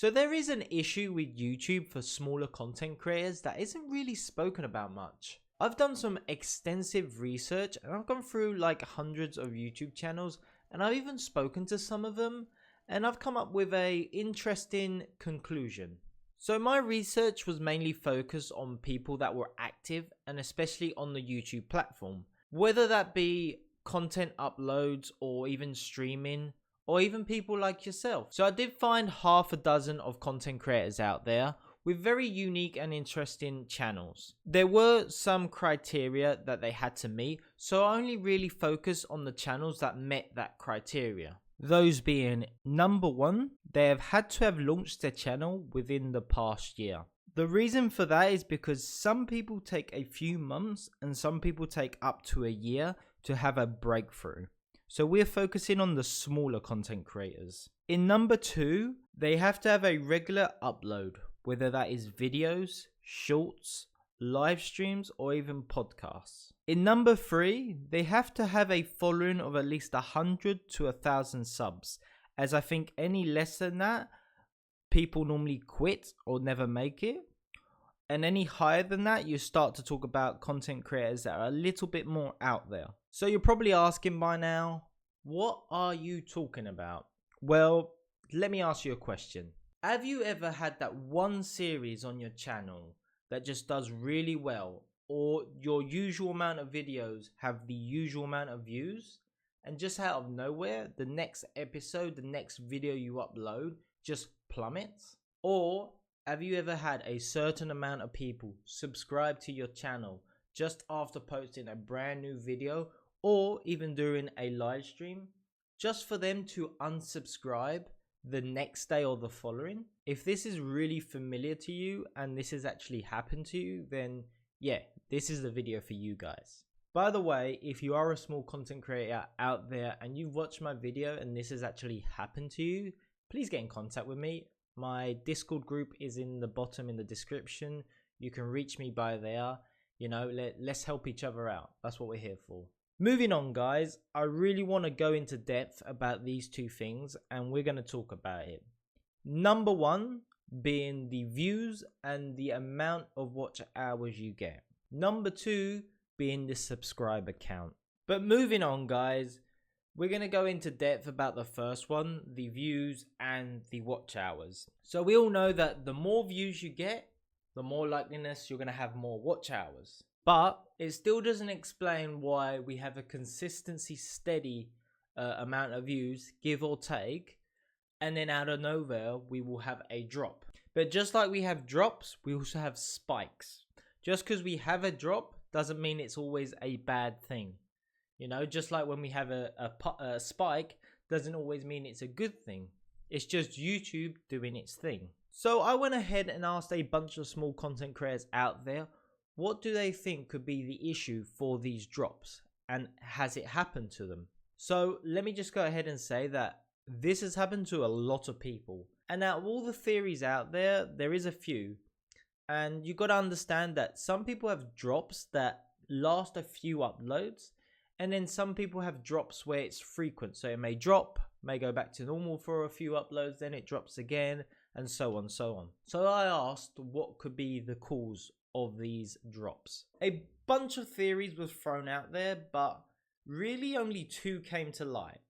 So there is an issue with YouTube for smaller content creators that isn't really spoken about much. I've done some extensive research and I've gone through like hundreds of YouTube channels, and I've even spoken to some of them, and I've come up with a interesting conclusion. So my research was mainly focused on people that were active, and especially on the YouTube platform, whether that be content uploads or even streaming, or even people like yourself. So I did find half a dozen of content creators out there with very unique and interesting channels. There were some criteria that they had to meet, so I only really focused on the channels that met that criteria. Those being, number one, they have had to have launched their channel within the past year. The reason for that is because some people take a few months and some people take up to a year to have a breakthrough. So we're focusing on the smaller content creators. In number two, they have to have a regular upload, whether that is videos, shorts, live streams, or even podcasts. In number three, they have to have a following of at least 100 to 1,000 subs, as I think any less than that, people normally quit or never make it. And any higher than that, you start to talk about content creators that are a little bit more out there. So you're probably asking by now, what are you talking about? Well, let me ask you a question. Have you ever had that one series on your channel that just does really well, or your usual amount of videos have the usual amount of views, and just out of nowhere, the next episode, the next video you upload just plummets? Or have you ever had a certain amount of people subscribe to your channel just after posting a brand new video, or even during a live stream, just for them to unsubscribe the next day or the following? If this is really familiar to you and this has actually happened to you, then yeah, this is the video for you guys. By the way, if you are a small content creator out there and you've watched my video and this has actually happened to you, please get in contact with me. My Discord group is in the bottom in the description. You can reach me by there. You know, let's help each other out. That's what we're here for. Moving on, guys, I really want to go into depth about these two things, and we're going to talk about it. Number one being the views and the amount of watch hours you get. Number two being the subscriber count. But moving on, guys, we're going to go into depth about the first one, the views and the watch hours. So we all know that the more views you get, the more likeliness you're going to have more watch hours. But it still doesn't explain why we have a consistency steady amount of views, give or take, and then out of nowhere we will have a drop. But just like we have drops, we also have spikes. Just because we have a drop doesn't mean it's always a bad thing. You know, just like when we have a spike doesn't always mean it's a good thing. It's just YouTube doing its thing. So I went ahead and asked a bunch of small content creators out there, what do they think could be the issue for these drops, and has it happened to them? So let me just go ahead and say that this has happened to a lot of people, and out of all the theories out there, there is a few, and you got to understand that some people have drops that last a few uploads, and then some people have drops where it's frequent, so it may drop, may go back to normal for a few uploads, then it drops again, and so on. So I asked what could be the cause of these drops. A bunch of theories was thrown out there, but really only two came to light.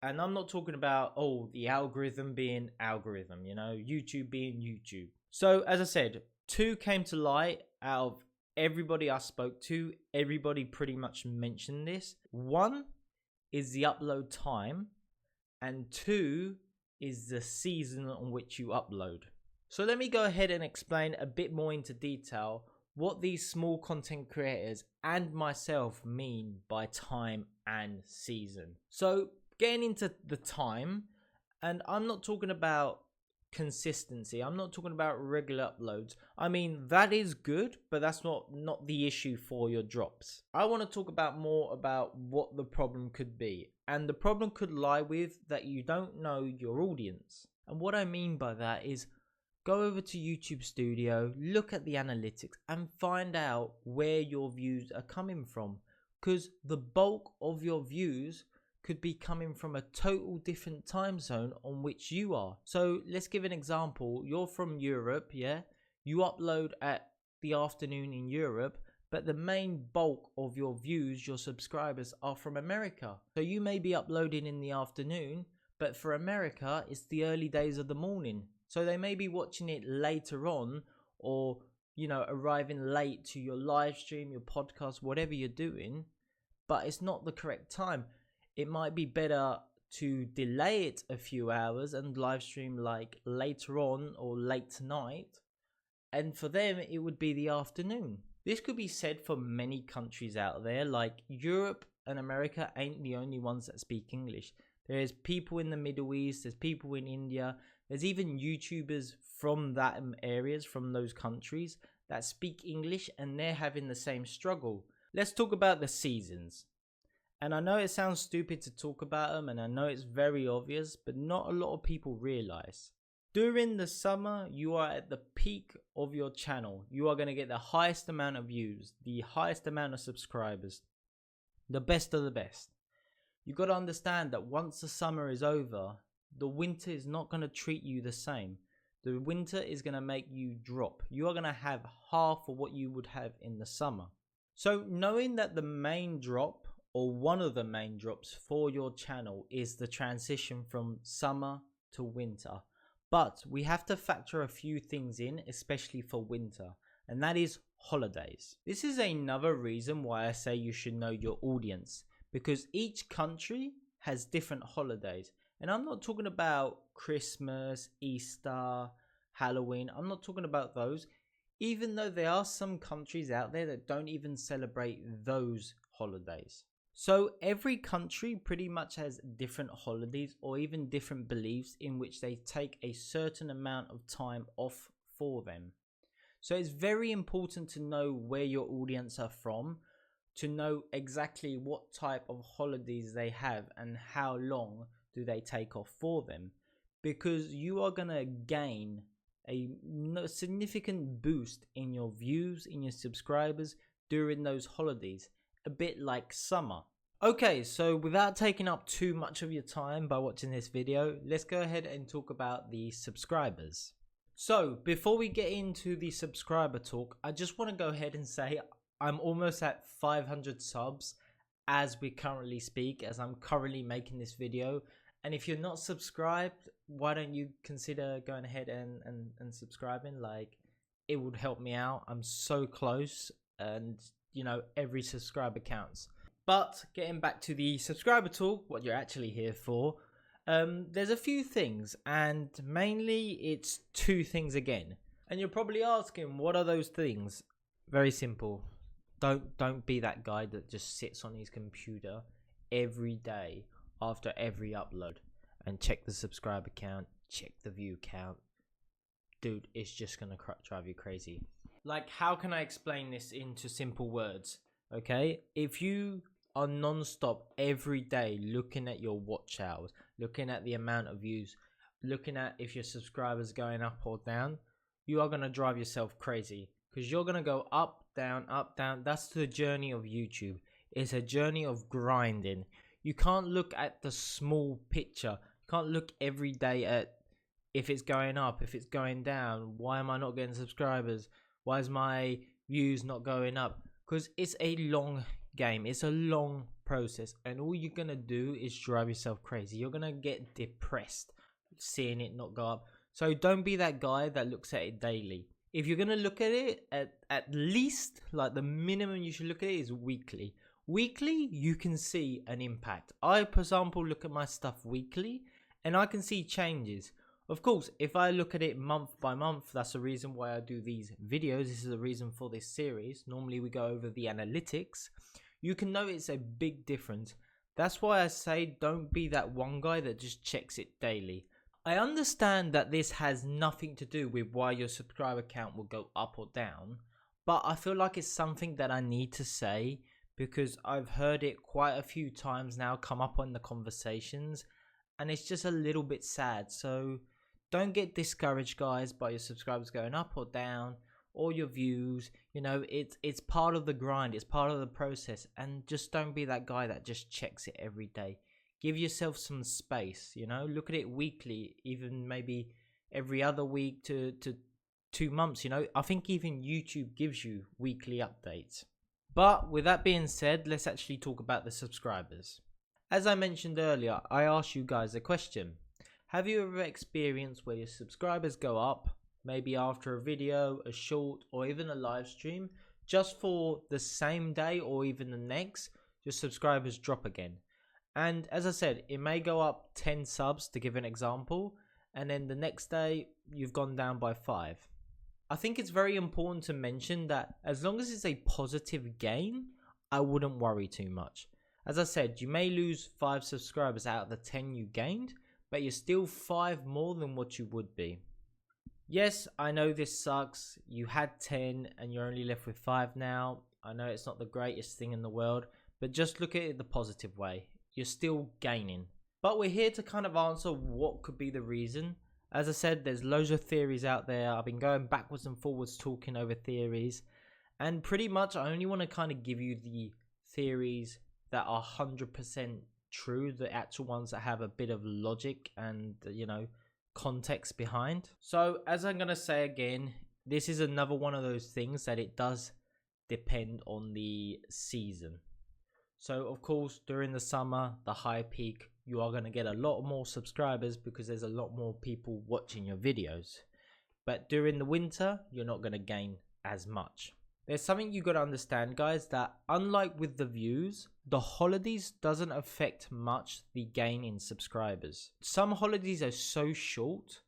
And I'm not talking about, the algorithm being algorithm, you know, YouTube being YouTube. So as I said, two came to light out of everybody I spoke to. Everybody pretty much mentioned this. One is the upload time, and two is the season on which you upload. So let me go ahead and explain a bit more into detail what these small content creators and myself mean by time and season. So getting into the time, and I'm not talking about consistency, I'm not talking about regular uploads. I mean, that is good, but that's not the issue for your drops. I want to talk about more about what the problem could be, and the problem could lie with that you don't know your audience. And what I mean by that is, go over to YouTube Studio, look at the analytics and find out where your views are coming from, because the bulk of your views could be coming from a total different time zone on which you are. So let's give an example. You're from Europe, yeah? You upload at the afternoon in Europe, but the main bulk of your views, your subscribers, are from America. So you may be uploading in the afternoon, but for America, it's the early days of the morning. So they may be watching it later on, or, you know, arriving late to your live stream, your podcast, whatever you're doing, but it's not the correct time. It might be better to delay it a few hours and live stream like later on or late tonight. And for them, it would be the afternoon. This could be said for many countries out there, like Europe and America ain't the only ones that speak English. There's people in the Middle East, there's people in India, there's even YouTubers from that areas, from those countries that speak English, and they're having the same struggle. Let's talk about the seasons. And I know it sounds stupid to talk about them, and I know it's very obvious, but not a lot of people realize. During the summer, you are at the peak of your channel. You are going to get the highest amount of views, the highest amount of subscribers, the best of the best. You got to understand that once the summer is over, the winter is not going to treat you the same. The winter is going to make you drop. You are going to have half of what you would have in the summer. So knowing that the main drop, or one of the main drops for your channel, is the transition from summer to winter. But we have to factor a few things in, especially for winter, and that is holidays. This is another reason why I say you should know your audience, because each country has different holidays. And I'm not talking about Christmas, Easter, Halloween. I'm not talking about those, even though there are some countries out there that don't even celebrate those holidays. So every country pretty much has different holidays or even different beliefs in which they take a certain amount of time off for them. So it's very important to know where your audience are from, to know exactly what type of holidays they have and how long do they take off for them, because you are going to gain a significant boost in your views, in your subscribers during those holidays. A bit like summer. Okay, so without taking up too much of your time by watching this video, let's go ahead and talk about the subscribers. So before we get into the subscriber talk, I just want to go ahead and say I'm almost at 500 subs as we currently speak, as I'm currently making this video. And if you're not subscribed, why don't you consider going ahead and subscribing? Like, it would help me out. I'm so close, and you know, every subscriber counts. But getting back to the subscriber talk, what you're actually here for, there's a few things, and mainly it's two things again. And you're probably asking, what are those things? Very simple. Don't be that guy that just sits on his computer every day after every upload and check the subscriber count, check the view count. Dude, it's just gonna drive you crazy. Like, how can I explain this into simple words? Okay, if you are non-stop every day looking at your watch hours, looking at the amount of views, looking at if your subscribers going up or down, you are going to drive yourself crazy, because you're going to go up, down, up, down. That's the journey of YouTube. It's a journey of grinding. You can't look at the small picture. You can't look every day at if it's going up, if it's going down. Why am I not getting subscribers? Why is my views not going up? Because it's a long game. It's a long process, and all you're going to do is drive yourself crazy. You're going to get depressed seeing it not go up. So don't be that guy that looks at it daily. If you're going to look at it at least, like the minimum you should look at it is weekly. Weekly, you can see an impact. I, for example, look at my stuff weekly and I can see changes. Of course, if I look at it month by month, that's the reason why I do these videos. This is the reason for this series. Normally we go over the analytics. You can notice a big difference. That's why I say don't be that one guy that just checks it daily. I understand that this has nothing to do with why your subscriber count will go up or down, but I feel like it's something that I need to say because I've heard it quite a few times now come up on the conversations, and it's just a little bit sad. So don't get discouraged, guys, by your subscribers going up or down, or your views. You know, it's part of the grind, it's part of the process, and just don't be that guy that just checks it every day. Give yourself some space, you know, look at it weekly, even maybe every other week to 2 months, you know. I think even YouTube gives you weekly updates. But with that being said, let's actually talk about the subscribers. As I mentioned earlier, I asked you guys a question. Have you ever experienced where your subscribers go up, maybe after a video, a short, or even a live stream, just for the same day or even the next, your subscribers drop again? And as I said, it may go up 10 subs to give an example, and then the next day you've gone down by 5. I think it's very important to mention that as long as it's a positive gain, I wouldn't worry too much. As I said, you may lose 5 subscribers out of the 10 you gained, but you're still 5 more than what you would be. Yes, I know this sucks. You had 10 and you're only left with 5 now. I know it's not the greatest thing in the world, but just look at it the positive way. You're still gaining. But we're here to kind of answer what could be the reason. As I said, there's loads of theories out there. I've been going backwards and forwards talking over theories. And pretty much I only want to kind of give you the theories that are 100% true. The actual ones that have a bit of logic and, you know, context behind. So as I'm going to say again, this is another one of those things that it does depend on the season. So of course, during the summer, the high peak, you are going to get a lot more subscribers because there's a lot more people watching your videos. But during the winter, you're not going to gain as much. There's something you got to understand, guys, that unlike with the views, the holidays doesn't affect much the gain in subscribers. Some holidays are so short,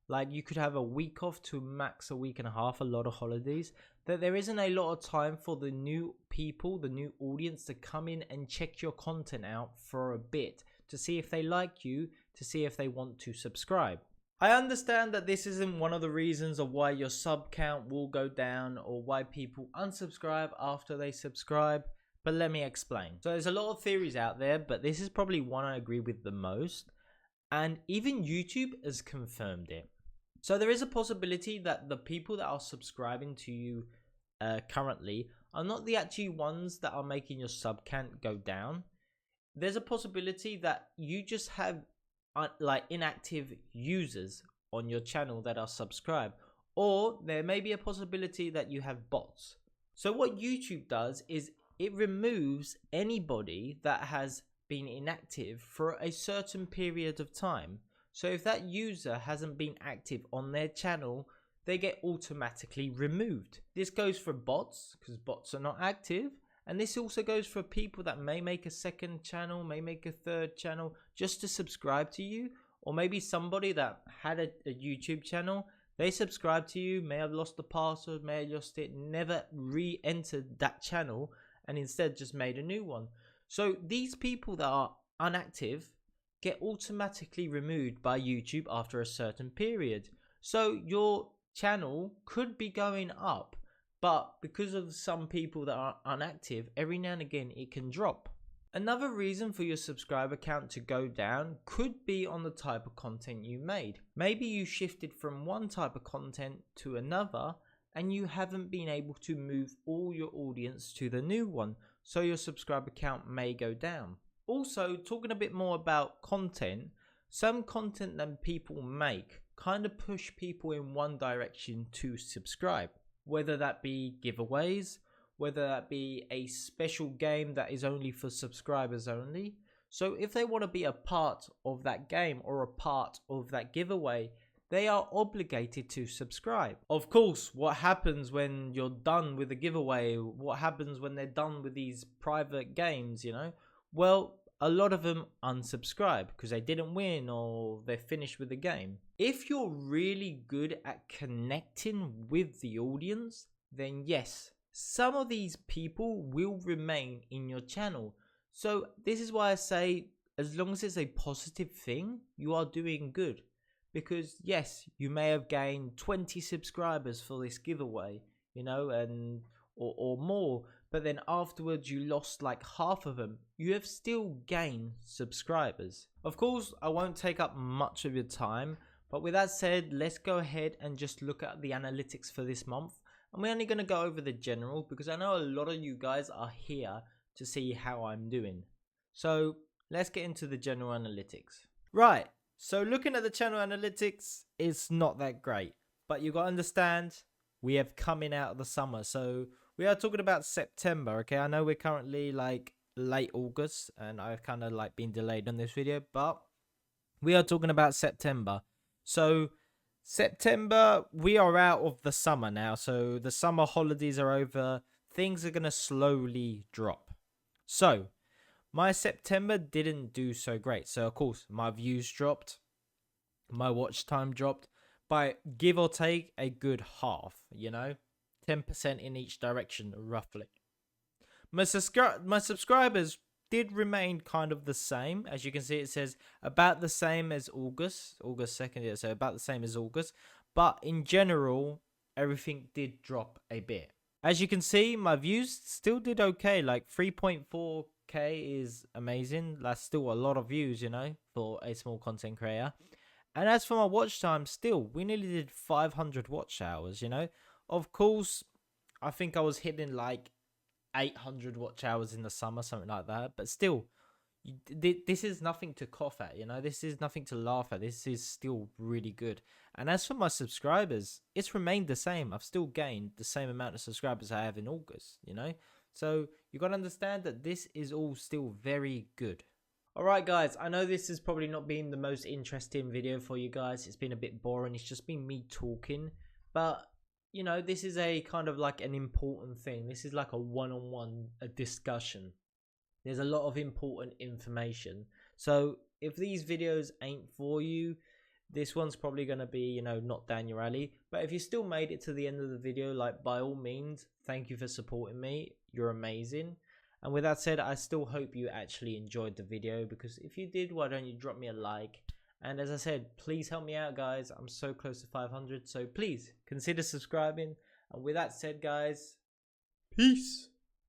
like you could have a week off to max a week and a half, a lot of holidays, that there isn't a lot of time for the new people, the new audience to come in and check your content out for a bit to see if they like you, to see if they want to subscribe. I understand that this isn't one of the reasons of why your sub count will go down or why people unsubscribe after they subscribe, but let me explain. So there's a lot of theories out there, but this is probably one I agree with the most, and even YouTube has confirmed it. So there is a possibility that the people that are subscribing to you currently are not the actual ones that are making your sub count go down. There's a possibility that you just have like inactive users on your channel that are subscribed, or there may be a possibility that you have bots. So what YouTube does is it removes anybody that has been inactive for a certain period of time. So if that user hasn't been active on their channel, they get automatically removed. This goes for bots because bots are not active. And this also goes for people that may make a second channel, may make a third channel just to subscribe to you. Or maybe somebody that had a YouTube channel, they subscribed to you, may have lost the password, may have lost it, never re-entered that channel and instead just made a new one. So these people that are inactive get automatically removed by YouTube after a certain period. So your channel could be going up, but because of some people that are inactive, every now and again it can drop. Another reason for your subscriber count to go down could be on the type of content you made. Maybe you shifted from one type of content to another and you haven't been able to move all your audience to the new one, so your subscriber count may go down. Also, talking a bit more about content, some content that people make kind of push people in one direction to subscribe. Whether that be giveaways, whether that be a special game that is only for subscribers only. So if they want to be a part of that game or a part of that giveaway, they are obligated to subscribe. Of course, what happens when you're done with the giveaway? What happens when they're done with these private games, you know? Well, a lot of them unsubscribe because they didn't win or they're finished with the game. If you're really good at connecting with the audience, then yes, some of these people will remain in your channel. So this is why I say, as long as it's a positive thing, you are doing good. Because yes, you may have gained 20 subscribers for this giveaway, you know, and or more, but then afterwards you lost like half of them, you have still gained subscribers. Of course, I won't take up much of your time, but with that said, let's go ahead and just look at the analytics for this month. And we're only going to go over the general because I know a lot of you guys are here to see how I'm doing. So let's get into the general analytics. Right, so looking at the channel analytics, it's not that great. But you got to understand, we have coming out of the summer. So we are talking about September, okay? I know we're currently like late August and I've kind of like been delayed on this video, but we are talking about September. So September, we are out of the summer now. So the summer holidays are over. Things are going to slowly drop. So my September didn't do so great. So of course, my views dropped. My watch time dropped by give or take a good half, 10% in each direction roughly. My subscribers did remain kind of the same. As you can see, it says about the same as August 2nd, yeah, so about the same as August. But in general, everything did drop a bit. As you can see, my views still did okay. Like 3.4k is amazing. That's still a lot of views, for a small content creator. And as for my watch time, still, we nearly did 500 watch hours, Of course, I think I was hitting like 800 watch hours in the summer, something like that. But still, this is nothing to cough at, This is nothing to laugh at. This is still really good. And as for my subscribers, it's remained the same. I've still gained the same amount of subscribers I have in August, So you got to understand that this is all still very good. Alright guys, I know this has probably not been the most interesting video for you guys. It's been a bit boring. It's just been me talking. But, this is a kind of like an important thing. This is like a one-on-one discussion. There's a lot of important information. So if these videos ain't for you, this one's probably going to be, not down your alley. But if you still made it to the end of the video, like by all means, thank you for supporting me. You're amazing. And with that said, I still hope you actually enjoyed the video, because if you did, why don't you drop me a like? And as I said, please help me out, guys. I'm so close to 500, so please consider subscribing. And with that said, guys, peace.